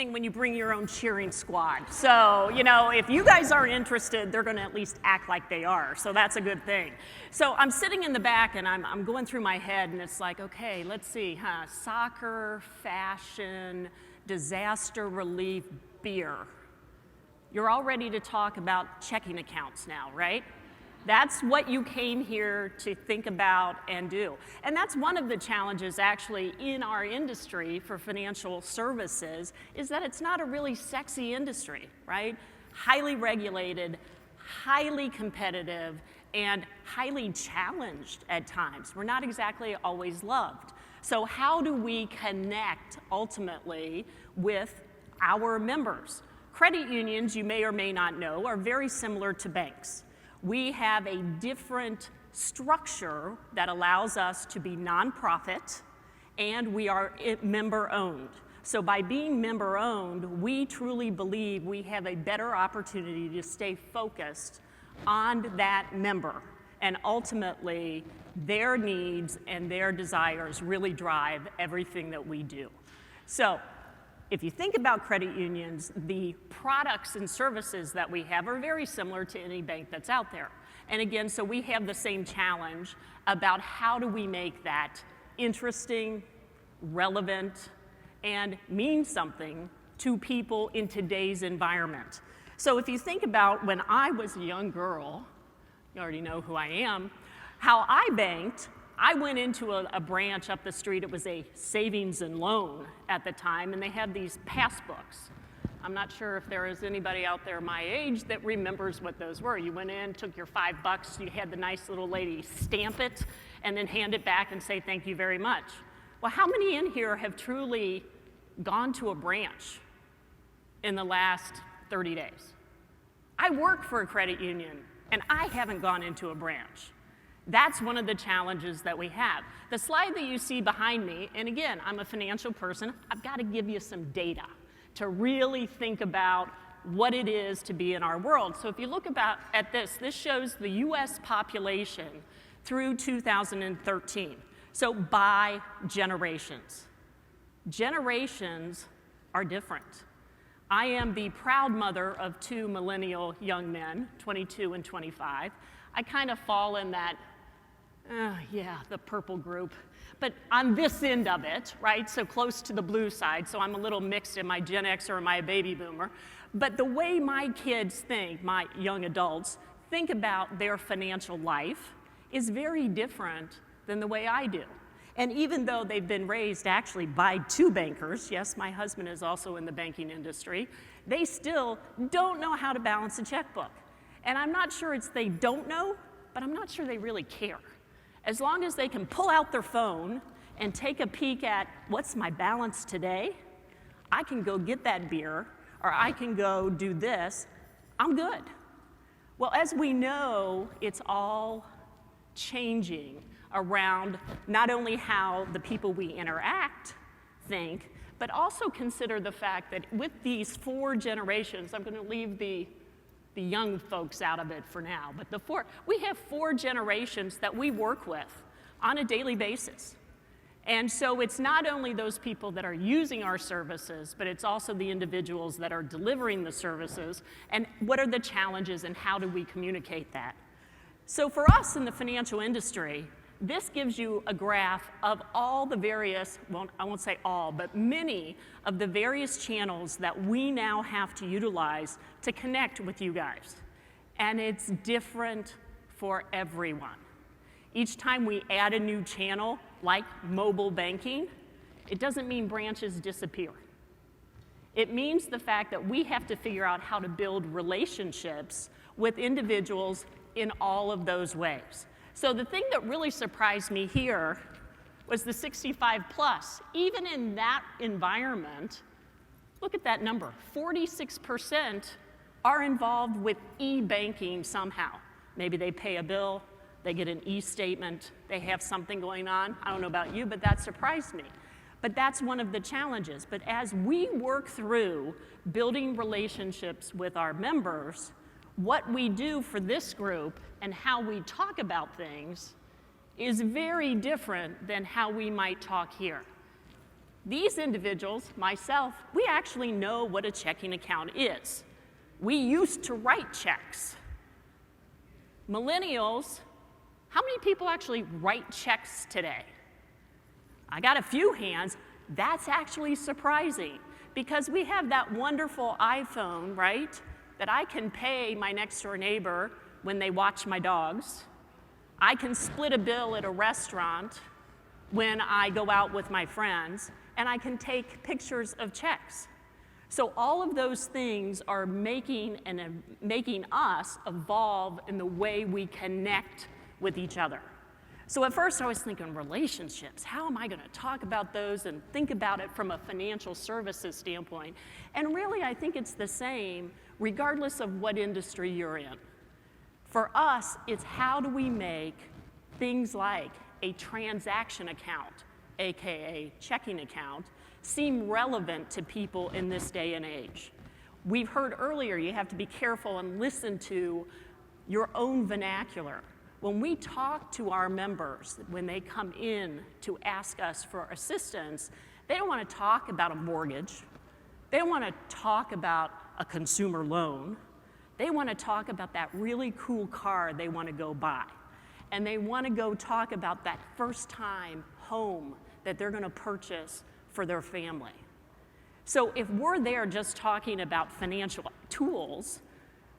thing when you bring your own cheering squad. So, if you guys aren't interested, they're going to at least act like they are. So that's a good thing. So I'm sitting in the back and I'm going through my head and it's like, okay, let's see, soccer, fashion, disaster relief, beer. You're all ready to talk about checking accounts now, right? That's what you came here to think about and do. And that's one of the challenges actually in our industry for financial services is that it's not a really sexy industry, right? Highly regulated, highly competitive, and highly challenged at times. We're not exactly always loved. So how do we connect ultimately with our members? Credit unions, you may or may not know, are very similar to banks. We have a different structure that allows us to be nonprofit, and we are member-owned. So by being member-owned, we truly believe we have a better opportunity to stay focused on that member, and ultimately, their needs and their desires really drive everything that we do. So if you think about credit unions, the products and services that we have are very similar to any bank that's out there. And again, so we have the same challenge about how do we make that interesting, relevant, and mean something to people in today's environment. So if you think about when I was a young girl, you already know who I am, how I banked. I went into a branch up the street. It was a savings and loan at the time, and they had these passbooks. I'm not sure if there is anybody out there my age that remembers what those were. You went in, took your $5, you had the nice little lady stamp it, and then hand it back and say thank you very much. Well, how many in here have truly gone to a branch in the last 30 days? I work for a credit union, and I haven't gone into a branch. That's one of the challenges that we have. The slide that you see behind me, and again, I'm a financial person, I've got to give you some data to really think about what it is to be in our world. So if you look at this shows the US population through 2013. So by generations. Generations are different. I am the proud mother of 2 millennial young men, 22 and 25. I kind of fall in that the purple group. But on this end of it, right, so close to the blue side, so I'm a little mixed in my Gen X or my baby boomer. But the way my kids think, my young adults, think about their financial life is very different than the way I do. And even though they've been raised actually by 2 bankers, yes, my husband is also in the banking industry, they still don't know how to balance a checkbook. And I'm not sure it's they don't know, but I'm not sure they really care. As long as they can pull out their phone and take a peek at what's my balance today, I can go get that beer, or I can go do this, I'm good. Well, as we know, it's all changing around not only how the people we interact think, but also consider the fact that with these 4 generations, I'm going to leave the young folks out of it for now, but we have 4 generations that we work with on a daily basis. And so it's not only those people that are using our services, but it's also the individuals that are delivering the services, and what are the challenges and how do we communicate that? So for us in the financial industry, this gives you a graph of all the various, well, I won't say all, but many of the various channels that we now have to utilize to connect with you guys. And it's different for everyone. Each time we add a new channel, like mobile banking, it doesn't mean branches disappear. It means the fact that we have to figure out how to build relationships with individuals in all of those ways. So the thing that really surprised me here was the 65 plus. Even in that environment, look at that number, 46% are involved with e-banking somehow. Maybe they pay a bill, they get an e-statement, they have something going on. I don't know about you, but that surprised me. But that's one of the challenges. But as we work through building relationships with our members, what we do for this group and how we talk about things is very different than how we might talk here. These individuals, myself, we actually know what a checking account is. We used to write checks. Millennials, how many people actually write checks today? I got a few hands. That's actually surprising because we have that wonderful iPhone, right? That I can pay my next door neighbor when they watch my dogs. I can split a bill at a restaurant when I go out with my friends, and I can take pictures of checks. So all of those things are making us evolve in the way we connect with each other. So at first I was thinking relationships. How am I going to talk about those and think about it from a financial services standpoint? And really I think it's the same regardless of what industry you're in. For us, it's how do we make things like a transaction account, AKA checking account, seem relevant to people in this day and age. We've heard earlier you have to be careful and listen to your own vernacular. When we talk to our members, when they come in to ask us for assistance, they don't want to talk about a mortgage. They don't want to talk about a consumer loan. They want to talk about that really cool car they want to go buy. And they want to go talk about that first time home that they're going to purchase for their family. So if we're there just talking about financial tools,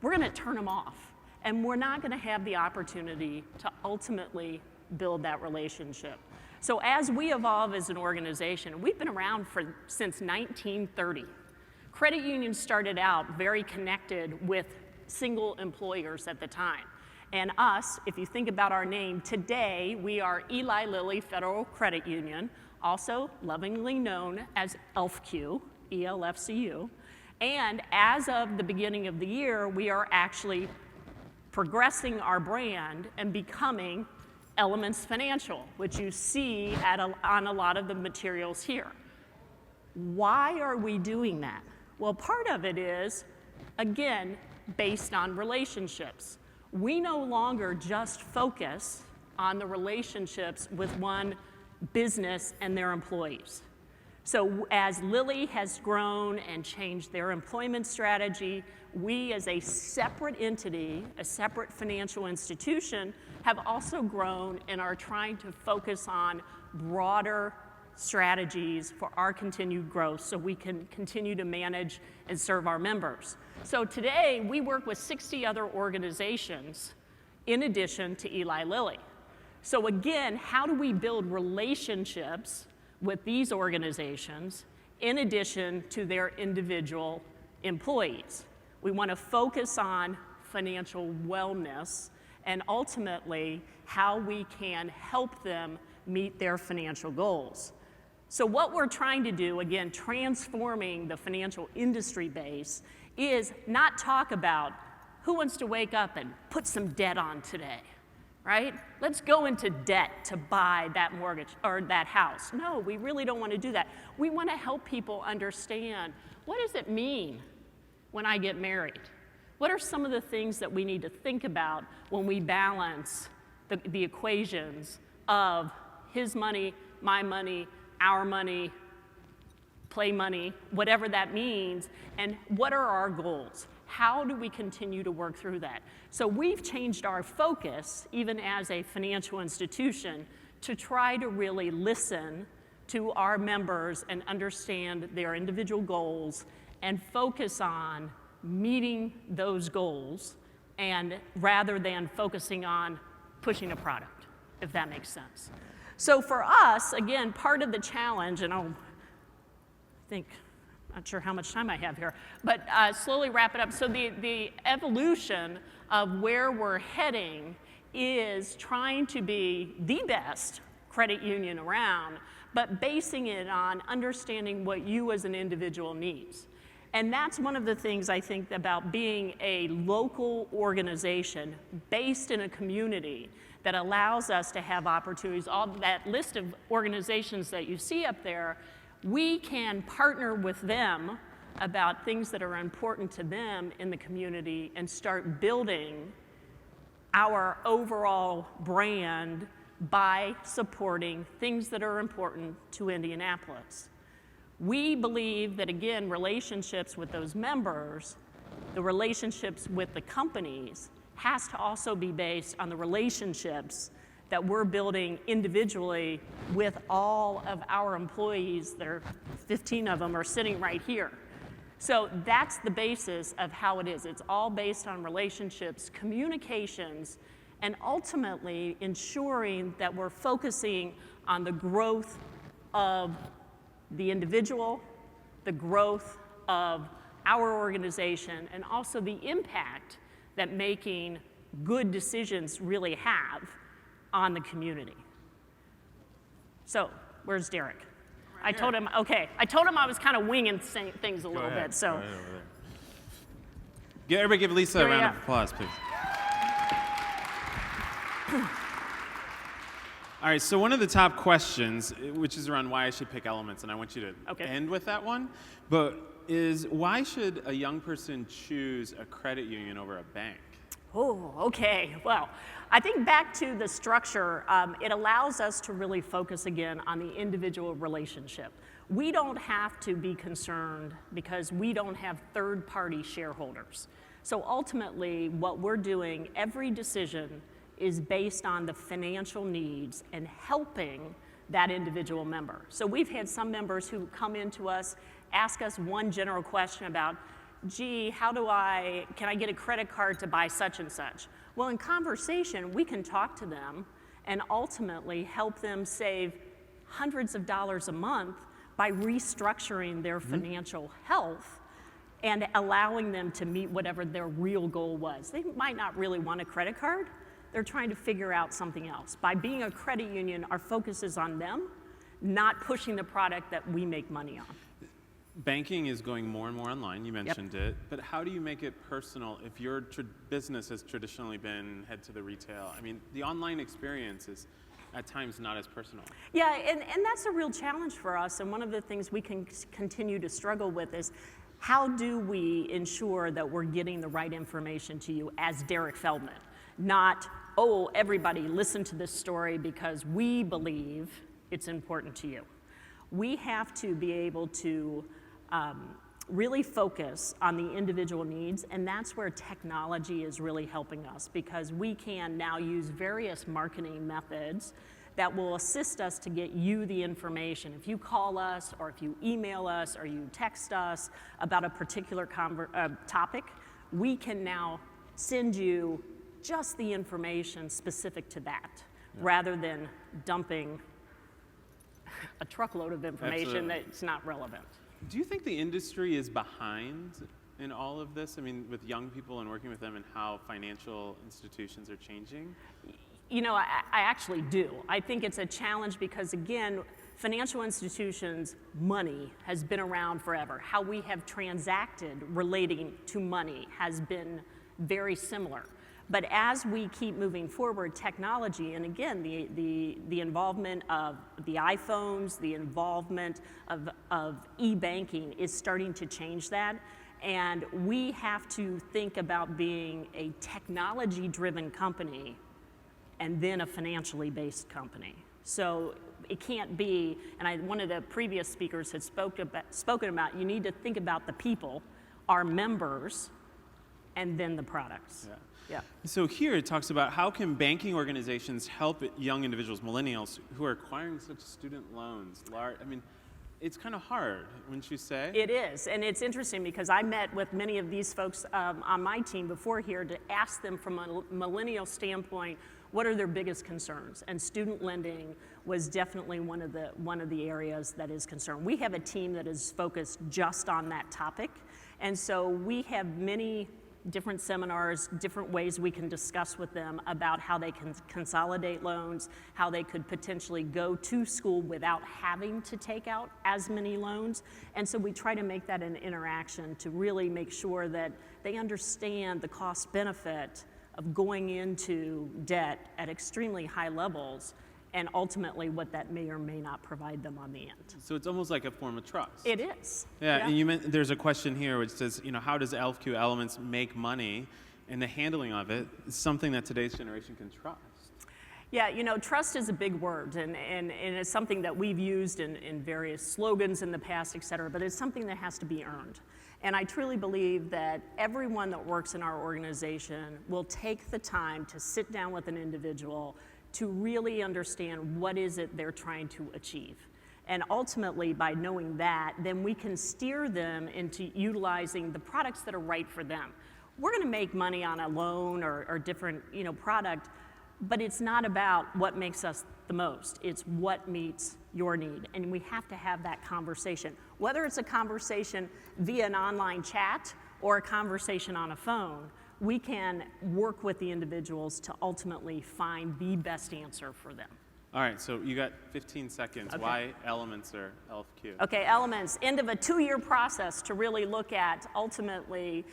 we're going to turn them off. And we're not going to have the opportunity to ultimately build that relationship. So as we evolve as an organization, we've been around since 1930. Credit unions started out very connected with single employers at the time. And us, if you think about our name, today we are Eli Lilly Federal Credit Union, also lovingly known as ELFCU, ELFCU. And as of the beginning of the year, we are actually progressing our brand and becoming Elements Financial, which you see on a lot of the materials here. Why are we doing that? Well, part of it is, again, based on relationships. We no longer just focus on the relationships with one business and their employees. So as Lilly has grown and changed their employment strategy, we as a separate entity, a separate financial institution, have also grown and are trying to focus on broader strategies for our continued growth so we can continue to manage and serve our members. So today, we work with 60 other organizations in addition to Eli Lilly. So again, how do we build relationships with these organizations in addition to their individual employees? We want to focus on financial wellness and ultimately how we can help them meet their financial goals. So what we're trying to do, again, transforming the financial industry base, is not talk about who wants to wake up and put some debt on today, right? Let's go into debt to buy that mortgage or that house. No, we really don't want to do that. We want to help people understand, what does it mean when I get married? What are some of the things that we need to think about when we balance the equations of his money, my money, our money, play money, whatever that means, and what are our goals? How do we continue to work through that? So we've changed our focus, even as a financial institution, to try to really listen to our members and understand their individual goals and focus on meeting those goals, and rather than focusing on pushing a product, if that makes sense. So for us, again, part of the challenge, and I'll not sure how much time I have here, but slowly wrap it up. So the evolution of where we're heading is trying to be the best credit union around, but basing it on understanding what you as an individual needs. And that's one of the things I think about being a local organization based in a community that allows us to have opportunities. All that list of organizations that you see up there, we can partner with them about things that are important to them in the community and start building our overall brand by supporting things that are important to Indianapolis. We believe that, again, relationships with those members, the relationships with the companies, has to also be based on the relationships that we're building individually with all of our employees. There are 15 of them are sitting right here. So that's the basis of how it is. It's all based on relationships, communications, and ultimately ensuring that we're focusing on the growth of the individual, the growth of our organization, and also the impact that making good decisions really have on the community. So, where's Derek? I told him, okay, I told him I was kind of winging things a little bit, so. Right over there. Everybody give Lisa a round of applause, please. All right, so one of the top questions, which is around why I should pick Elements, and I want you to end with that one, but is why should a young person choose a credit union over a bank? Oh, okay. Well, I think back to the structure, it allows us to really focus again on the individual relationship. We don't have to be concerned because we don't have third-party shareholders. So ultimately, what we're doing, every decision is based on the financial needs and helping that individual member. So we've had some members who come into us, ask us one general question about, gee, can I get a credit card to buy such and such? Well, in conversation, we can talk to them and ultimately help them save hundreds of dollars a month by restructuring their financial health and allowing them to meet whatever their real goal was. They might not really want a credit card. They're trying to figure out something else. By being a credit union, our focus is on them, not pushing the product that we make money on. Banking is going more and more online, you mentioned it, but how do you make it personal if your business has traditionally been head to the retail? I mean, the online experience is at times not as personal. Yeah, and that's a real challenge for us, and one of the things we can continue to struggle with is how do we ensure that we're getting the right information to you as Derek Feldman, not, oh, everybody listen to this story because we believe it's important to you. We have to be able to really focus on the individual needs, and that's where technology is really helping us because we can now use various marketing methods that will assist us to get you the information. If you call us or if you email us or you text us about a particular topic, we can now send you just the information specific to that rather than dumping a truckload of information that's not relevant. Do you think the industry is behind in all of this? I mean, with young people and working with them and how financial institutions are changing? You know, I actually do. I think it's a challenge because, again, financial institutions' money has been around forever. How we have transacted relating to money has been very similar. But as we keep moving forward, technology, and again, the involvement of the iPhones, the involvement of e-banking is starting to change that. And we have to think about being a technology-driven company and then a financially based company. So it can't be, and one of the previous speakers had spoken about, you need to think about the people, our members, and then the products. Yeah. So here it talks about how can banking organizations help young individuals, millennials, who are acquiring such student loans. I mean, it's kind of hard, wouldn't you say? It is, and it's interesting because I met with many of these folks on my team before here to ask them from a millennial standpoint, what are their biggest concerns? And student lending was definitely one of the areas that is concerned. We have a team that is focused just on that topic, and so we have many different seminars, different ways we can discuss with them about how they can consolidate loans, how they could potentially go to school without having to take out as many loans. And so we try to make that an interaction to really make sure that they understand the cost benefit of going into debt at extremely high levels and ultimately what that may or may not provide them on the end. So it's almost like a form of trust. It is. Yeah. And there's a question here which says, how does LQ Elements make money? And the handling of it is something that today's generation can trust. Yeah, you know, trust is a big word, and it's something that we've used in various slogans in the past, et cetera, but it's something that has to be earned. And I truly believe that everyone that works in our organization will take the time to sit down with an individual to really understand what is it they're trying to achieve. And ultimately, by knowing that, then we can steer them into utilizing the products that are right for them. We're gonna make money on a loan or different, you know, product, but it's not about what makes us the most. It's what meets your need. And we have to have that conversation. Whether it's a conversation via an online chat or a conversation on a phone, we can work with the individuals to ultimately find the best answer for them. All right, so you got 15 seconds. Okay. Why Elements or LFQ? Okay, Elements, end of a 2-year process to really look at ultimately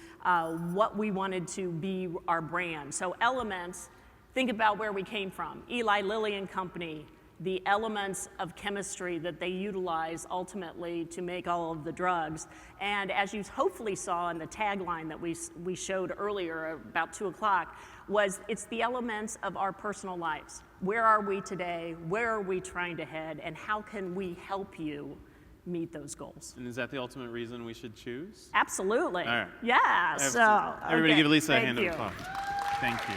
what we wanted to be our brand. So Elements, think about where we came from. Eli Lilly and Company, the elements of chemistry that they utilize ultimately to make all of the drugs. And as you hopefully saw in the tagline that we showed earlier about 2 o'clock, was it's the elements of our personal lives. Where are we today? Where are we trying to head? And how can we help you meet those goals? And is that the ultimate reason we should choose? Absolutely. All right. Yeah, so. Everybody okay, give Lisa a thank hand you. of applause. Thank you.